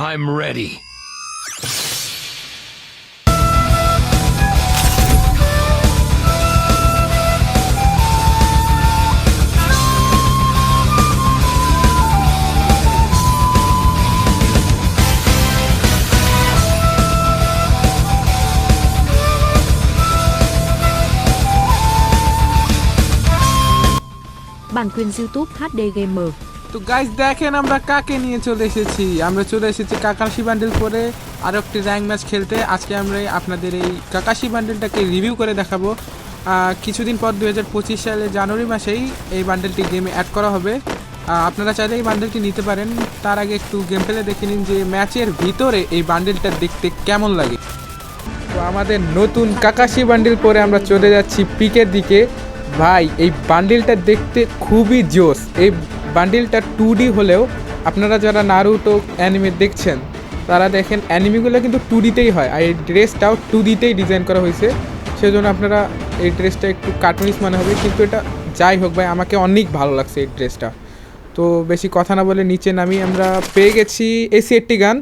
I'm ready. bản quyền YouTube HD Gamer। তো guys দেখেন আমরা কাকে নিয়ে চলে এসেছি। আমরা চলে এসেছি কাকাশি বান্ডেল পরে আরও একটি র্যাঙ্ক ম্যাচ খেলতে। আজকে আমরা আপনাদের এই কাকাশি বান্ডেলটাকে রিভিউ করে দেখাবো। কিছুদিন পর 2025 সালে জানুয়ারি মাসেই এই বান্ডেলটি গেমে অ্যাড করা হবে। আপনারা চাইলে এই বান্ডেলটি নিতে পারেন। তার আগে একটু গেম প্লে দেখে নিন যে ম্যাচের ভিতরে এই বান্ডেলটা দেখতে কেমন লাগে। তো আমাদের নতুন কাকাশি বান্ডেল পরে আমরা চলে যাচ্ছি পিকের দিকে। ভাই এই বান্ডেলটা দেখতে খুবই জোস। এই বান্ডেলটা 2D হলেও আপনারা যারা নারুটো অ্যানিমে দেখছেন তারা দেখেন অ্যানিমেগুলো কিন্তু 2Dতেই হয়, আর এই ড্রেসটাও 2Dতেই ডিজাইন করা হয়েছে। সেজন্য আপনারা এই ড্রেসটা একটু কার্টুনিস মনে হবে, কিন্তু এটা যাই হোক ভাই আমাকে অনেক ভালো লাগছে এই ড্রেসটা। তো বেশি কথা না বলে নিচে নামি। আমরা পেয়ে গেছি এই সেটটি গান।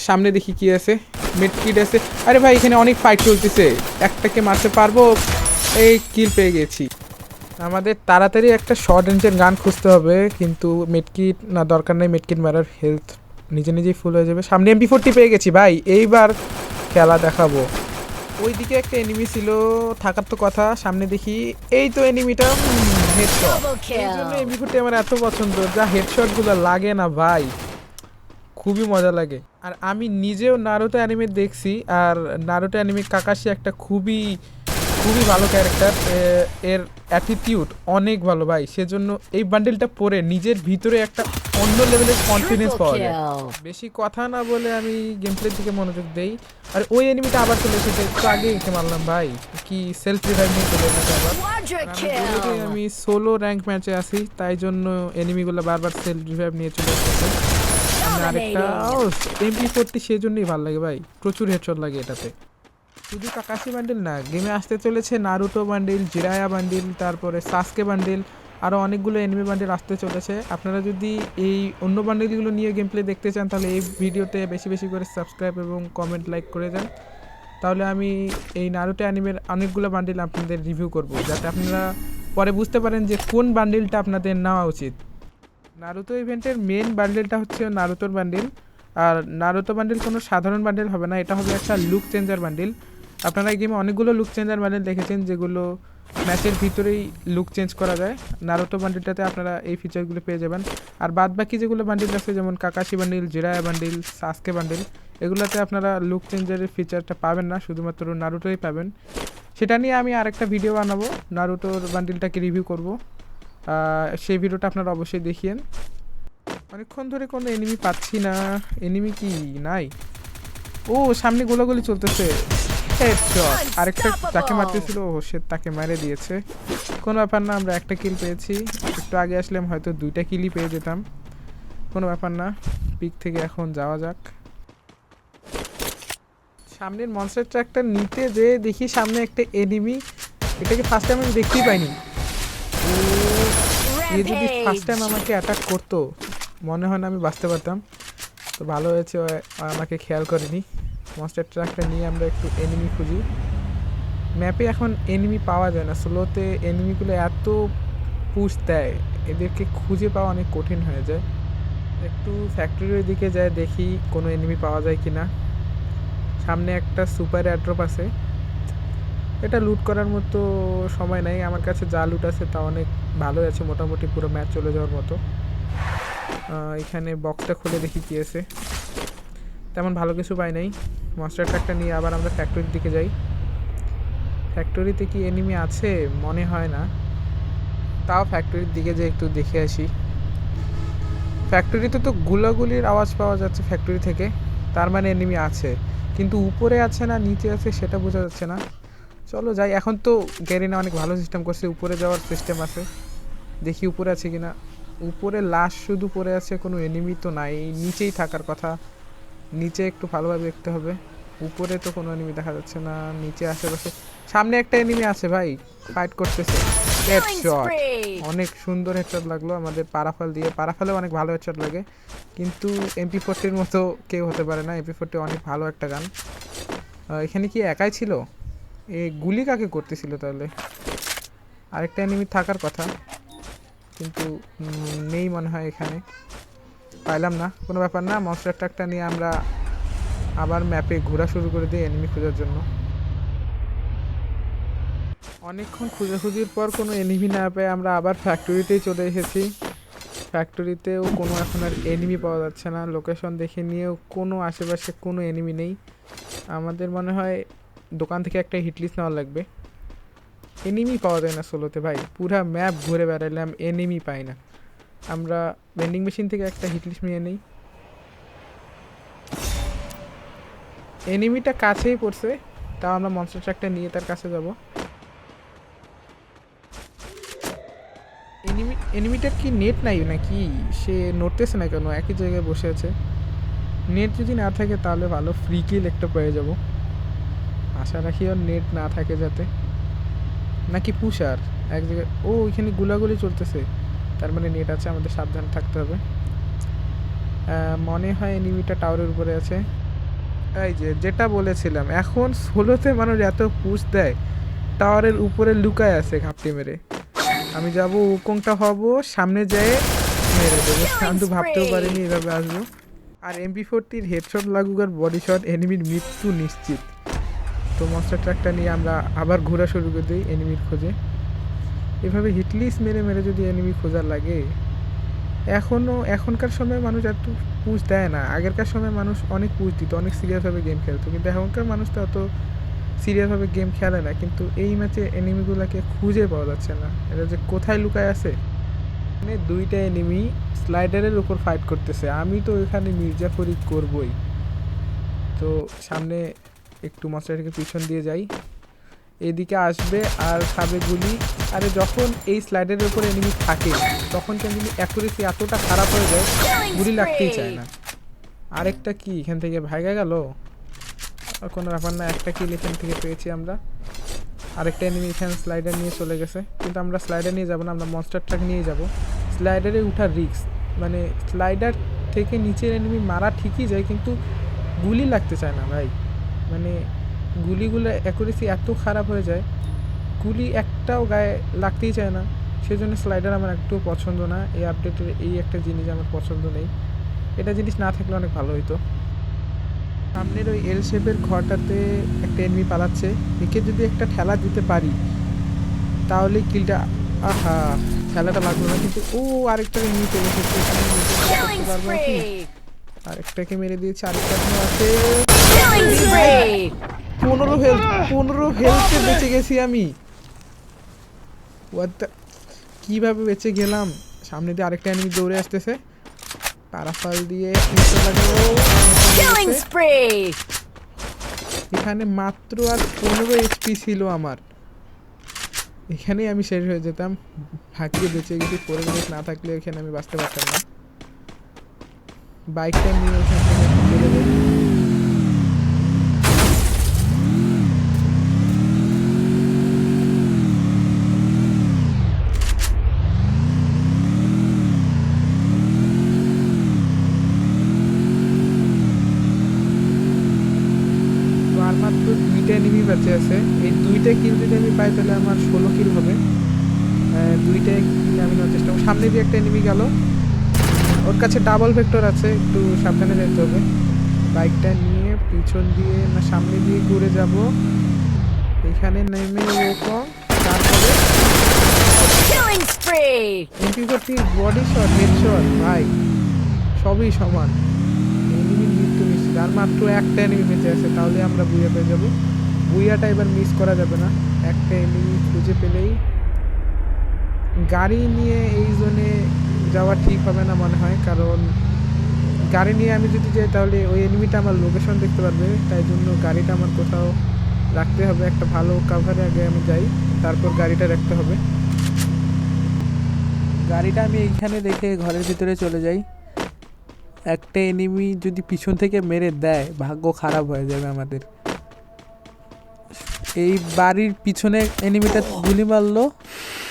সামনে দেখি কি আছে, মেডকিট আছে। আরে ভাই এখানে অনেক ফাইট চলতেছে, একটাকে মারতে পারবো। এই কিল পেয়ে গেছি। আমাদের তাড়াতাড়ি একটা শর্ট রেঞ্জের গান খুঁজতে হবে, কিন্তু মেডকিট না দরকার নেই, মেডকিট মারার হেলথ নিজে নিজেই ফুল হয়ে যাবে। সামনে MP40 পেয়ে গেছি ভাই, এইবার খেলা দেখাবো। ওইদিকে একটা এনিমি ছিল, থাকার তো কথা। সামনে দেখি এই তো এনিমিটা, হেডশট। এই জন্য MP40 আমার এত পছন্দ, যা হেডশটগুলো লাগে না ভাই, খুবই মজা লাগে। আর আমি নিজেও নারুতো অ্যানিমে দেখছি, আর নারুতো অ্যানিমে কাকাশি একটা খুবই ভালো ক্যারেক্টার। এর অ্যাটিটিউড অনেক ভালো ভাই, সেজন্য এই বান্ডেলটা পরে নিজের ভিতরে একটা অন্য লেভেলের কনফিডেন্স পাওয়া যায়। বেশি কথা না বলে আমি গেম প্লের দিকে মনোযোগ দেই। আর ওই এনিমিটা আবার চলে এসেছে, একটু আগে এসে মারলাম ভাই, কি সেলফ রিভাইভ নিয়ে চলে এসেছে আবার। আমি সোলো র্যাঙ্ক ম্যাচে আছি, তাই জন্য এনিমিগুলো বারবার সেলফ রিভাইভ নিয়ে চলে এসেছে। আরেকটা MP40 সেজন্যই ভালো লাগে ভাই, প্রচুর হেডশট লাগে এটাতে। শুধু কাকাশি বান্ডেল না, গেমে আসতে চলেছে নারুটো বান্ডেল, জিরায়া বান্ডেল, তারপরে সাসকে বান্ডেল, আরও অনেকগুলো এনিমি বান্ডেল আসতে চলেছে। আপনারা যদি এই অন্য বান্ডেলগুলো নিয়ে গেম প্লে দেখতে চান তাহলে এই ভিডিওতে বেশি বেশি করে সাবস্ক্রাইব এবং কমেন্ট লাইক করে যান। তাহলে আমি এই নারুটো অ্যানিমের অনেকগুলো বান্ডেল আপনাদের রিভিউ করব, যাতে আপনারা পরে বুঝতে পারেন যে কোন বান্ডেলটা আপনাদের নেওয়া উচিত। নারুতো ইভেন্টের মেন বান্ডেলটা হচ্ছে নারুতোর বান্ডেল। আর নারুতো বান্ডেল কোনো সাধারণ বান্ডেল হবে না, এটা হবে একটা লুক চেঞ্জার বান্ডেল। আপনারা এই গেমে অনেকগুলো লুক চেঞ্জার বান্ডেল দেখেছেন, যেগুলো ম্যাচের ভিতরেই লুক চেঞ্জ করা যায়। নারুতো বান্ডেলটাতে আপনারা এই ফিচারগুলো পেয়ে যাবেন। আর বাদ বাকি যেগুলো বান্ডেল আছে, যেমন কাকাশি বান্ডেল, জিরায়া বান্ডেল, সাসকে বান্ডেল, এগুলোতে আপনারা লুক চেঞ্জারের ফিচারটা পাবেন না, শুধুমাত্র নারুটোই পাবেন। সেটা নিয়ে আমি আরেকটা ভিডিও বানাবো, নারুটোর বান্ডেলটাকে রিভিউ করব। সেই ভিডিওটা আপনারা অবশ্যই দেখিয়েন। অনেকক্ষণ ধরে কোনো এনিমি পাচ্ছি না, এনিমি কি নাই? ও সামনে গোলাগুলি চলতেছে, হেডশট। আরেকটা যাকে মারতেছিল সে তাকে মেরে দিয়েছে, কোনো ব্যাপার না, আমরা একটা কিল পেয়েছি। একটু আগে আসলাম হয়তো 2টা কিলই পেয়ে যেতাম, কোনো ব্যাপার না। পিক থেকে এখন যাওয়া যাক। সামনের মনস্টার ট্রাকটা নিতে যে দেখি সামনে একটা এনিমি, এটাকে ফার্স্ট টাইম আমি দেখতেই পাইনি। এ যদি ফার্স্ট টাইম আমাকে অ্যাটাক করতো মনে হয় না আমি বাঁচতে পারতাম। তো ভালো হয়েছে আমাকে খেয়াল করেনি। মনস্টার ট্রাকটা নিয়ে আমরা একটু এনিমি খুঁজি। ম্যাপে এখন এনিমি পাওয়া যায় না, স্লোতে এনিমিগুলো এত পুশ দেয়, এদেরকে খুঁজে পাওয়া অনেক কঠিন হয়ে যায়। একটু ফ্যাক্টরির দিকে যায় দেখি কোনো এনিমি পাওয়া যায় কি না। সামনে একটা সুপার এয়ারড্রপ আছে, এটা লুট করার মতো সময় নাই আমার কাছে। যা লুট আছে তা অনেক ভালো আছে, মোটামুটি পুরো ম্যাচ চলে যাওয়ার মতো। এখানে বক্সটা খুলে দেখি কি আছে, তেমন ভালো কিছু পাই নাই। মনস্টার ট্রাকটা নিয়ে আবার আমরা ফ্যাক্টরির দিকে যাই। ফ্যাক্টরিতে কি এনিমি আছে মনে হয় না, তাও ফ্যাক্টরির দিকে যে একটু দেখে আসি। ফ্যাক্টরিতে তো গুলাগুলির আওয়াজ পাওয়া যাচ্ছে ফ্যাক্টরি থেকে, তার মানে এনিমি আছে, কিন্তু উপরে আছে না নিচে আছে সেটা বোঝা যাচ্ছে না। চলো যাই, এখন তো গ্যারিনা অনেক ভালো সিস্টেম করছে, উপরে যাওয়ার সিস্টেম আছে। দেখি উপরে আছে কিনা। উপরে লাশ শুধু পড়ে আছে, কোনো এনিমি তো নাই, নিচেই থাকার কথা। নিচে একটু ভালোভাবে দেখতে হবে, উপরে তো কোনো এনিমি দেখা যাচ্ছে না। নিচে আশেপাশে সামনে একটা এনিমি আছে ভাই, ফাইট করতেছে। হেডশট, অনেক সুন্দর হেডশট লাগলো আমাদের পারাফাল দিয়ে। পারাফালে অনেক ভালো হেডশট লাগে, কিন্তু MP40 মতো কেউ হতে পারে না। MP40 অনেক ভালো একটা গান। এখানে কি একাই ছিল? এই গুলি কাকে করতেছিল তাহলে? আরেকটা এনিমি থাকার কথা, কিন্তু নেই মনে হয় এখানে। পাইলাম না, কোনো ব্যাপার না। মনস্টার ট্রাকটা নিয়ে আমরা আবার ম্যাপে ঘোরা শুরু করে দিই এনিমি খোঁজার জন্য। অনেকক্ষণ খোঁজাখুঁজির পর কোনো এনিমি না পেয়ে আমরা আবার ফ্যাক্টরিতেই চলে এসেছি। ফ্যাক্টরিতেও কোনো এখন আর এনিমি পাওয়া যাচ্ছে না। লোকেশন দেখে নিয়েও কোনো আশেপাশে কোনো এনিমি নেই। আমাদের মনে হয় দোকান থেকে একটা হিটলিস্ট নেওয়া লাগবে। এনিমি পাওয়া যায় না সোলোতে ভাই, পুরা ম্যাপ ঘুরে বেড়ালাম, এনিমি পাই না। আমরা ভেন্ডিং মেশিন থেকে একটা হিটলিস্ট নিয়ে নিই। এনিমিটা কাছেই পড়ছে, তাও আমরা মনস্টার ট্রাকটা নিয়ে তার কাছে যাব। এনিমিটার কি নেট নাই নাকি? সে নড়তেছে না কেন? একই জায়গায় বসে আছে। নেট যদি না থাকে তাহলে ভালো, ফ্রি কিল একটা পেয়ে যাব। আশা রাখি ওর নেট না থাকে যাতে। নাকি পুষার এক জায়গায়, ও ওইখানে গুলাগুলি চলতেছে, তার মানে নেট আছে, আমাদের সাবধান থাকতে হবে। মনে হয় এনিমিটা টাওয়ারের উপরে আছে। এই যে যেটা বলেছিলাম, এখন সোলোতে মানুষ এত পুশ দেয়, টাওয়ারের উপরে লুকায় আছে ঘাপটি মেরে। আমি যাব উকংটা হব, সামনে যেয়ে মেরে দেবো। আমি তো ভাবতেও পারিনি এভাবে আসবো। আর MP40 হেডশট লাগুক আর বডি শট, এনিমির মৃত্যু নিশ্চিত। তো মনস্টার ট্রাকটা নিয়ে আমরা আবার ঘোরা শুরু করে দিই এনিমির খোঁজে। এভাবে হিটলিস্ট মেরে মেরে যদি এনিমি খোঁজার লাগে। এখনকার সময় মানুষ এত পুশ দেয় না। আগেরকার সময় মানুষ অনেক পুশ দিত, অনেক সিরিয়াসভাবে গেম খেলতো, কিন্তু এখনকার মানুষ তো অত সিরিয়াসভাবে গেম খেলে না। কিন্তু এই ম্যাচে এনিমিগুলোকে খুঁজে পাওয়া যাচ্ছে না, এটা যে কোথায় লুকায় আছে। মানে দুইটা এনিমি স্লাইডারের উপর ফাইট করতেছে, আমি তো এখানে মির্জাফরি করবই। তো সামনে একটু মনস্টারটাকে পিছন দিয়ে যাই, এদিকে আসবে আর খাবে গুলি। আরে যখন এই স্লাইডারের উপরে এনিমি থাকে তখন কেন অ্যাকুরেসি এতটা খারাপ হয়ে যায়, গুলি লাগতেই চায় না। আরেকটা কি এখান থেকে ভাগা গেল, কোনো ব্যাপার না, একটা কিল এখান থেকে পেয়েছি আমরা। আরেকটা এনিমি এখানে স্লাইডার নিয়ে চলে গেছে, কিন্তু আমরা স্লাইডার নিয়ে যাব না, আমরা মনস্টার ট্রাক নিয়ে যাব। স্লাইডারে উঠার রিস্ক, মানে স্লাইডার থেকে নিচের এনিমি মারা ঠিকই যায়, কিন্তু গুলি লাগতে চায় না ভাই। মানে গুলিগুলো অ্যাকুরেসি এত খারাপ হয়ে যায়, গুলি একটাও গায়ে লাগতেই চায় না। সেজন্য স্লাইডার আমার একটু পছন্দ না। এই আপডেটের এই একটা জিনিস আমার পছন্দ নেই, এটা জিনিস না থাকলে অনেক ভালো হইতো। সামনের ওই এল শেপের ঘরটাতে একটা এনিমি পালাচ্ছে, একে যদি একটা ঠেলা দিতে পারি তাহলে কিলটা, আহা ঠেলাটা লাগলো না। কিন্তু ও আরেকটা এনিমি চলে এসেছে, করতে পারবো নাকি? আরেকটাকে মেরে দিয়েছে, আরেকটা আছে। 15 হেলথে বেঁচে গেছি আমি। কিভাবে বেঁচে গেলাম? সামনে দিয়ে আরেকটা এনিমি দৌড়ে আসতেছে, পারাফাল দিয়ে এখানে মাত্র আর 15 HP ছিল আমার, এখানেই আমি শেষ হয়ে যেতাম। ভাগ্যে বেঁচে গেছি, পরিবেশ না থাকলে এখানে আমি বাঁচতে পারতাম না। বাইকটা নিয়ে ওখান থেকে চলে যাই। আর মাত্র 2টা এনিমি বেঁচে আছে, এই 2টা কিল যদি আমি পাই তাহলে আমার 16 কিল হবে। 2টা কিল আমি নেওয়ার চেষ্টা করব। সামনে দিয়ে একটা এনিমি গেল, ওর কাছে ডাবল ভেক্টর আছে, একটু সাবধানে যেতে হবে। বাইকটা নিয়ে পিছন দিয়ে না সামনে দিয়ে ঘুরে যাব, এখানে নেমে ওরকম, তারপরে MP40 বডি শট, হেডশট ভাই সবই সমান, এনিমির মৃত্যু নিশ্চিত। আর মাত্র একটা এনিমি বেঁচে আছে, তাহলে আমরা বুইয়া পেয়ে যাবো। বুইয়াটা এবার মিস করা যাবে না, একটা এনিমি খুঁজে পেলেই। গাড়ি নিয়ে এই জোনে যাওয়া ঠিক হবে না মনে হয়, কারণ গাড়ি নিয়ে আমি যদি যাই তাহলে ওই এনিমিটা আমার লোকেশন দেখতে পারবে, তাই জন্য গাড়িটা আমার কোথাও রাখতে হবে, একটা ভালো কাভারে আগে আমি যাই, তারপর গাড়িটা রাখতে হবে। গাড়িটা আমি এইখানে রেখে ঘরের ভিতরে চলে যাই। একটা এনিমি যদি পিছন থেকে মেরে দেয়, ভাগ্য খারাপ হয়ে যাবে আমাদের। এই বাড়ির পিছনে এনিমিটা গুলি মারলো,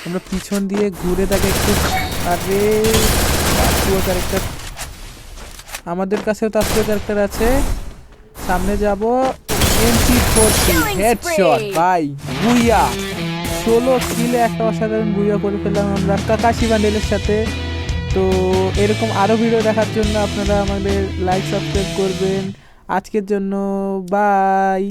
আমরা পিছন দিয়ে ঘুরে তাকে একটু, আরে তাসুয়া ক্যারেক্টার, আমাদের কাছেও তাসুয়া ক্যারেক্টার আছে। সামনে যাব, MP40 হেডশট ভাই, বুইয়া 16 কিলে একটা অসাধারণ বুইয়া করে ফেললাম আমরা কাকাশি বান্ডেলের সাথে। তো এরকম আরও ভিডিও দেখার জন্য আপনারা আমাদের লাইক সাবস্ক্রাইব করবেন। আজকের জন্য বাই।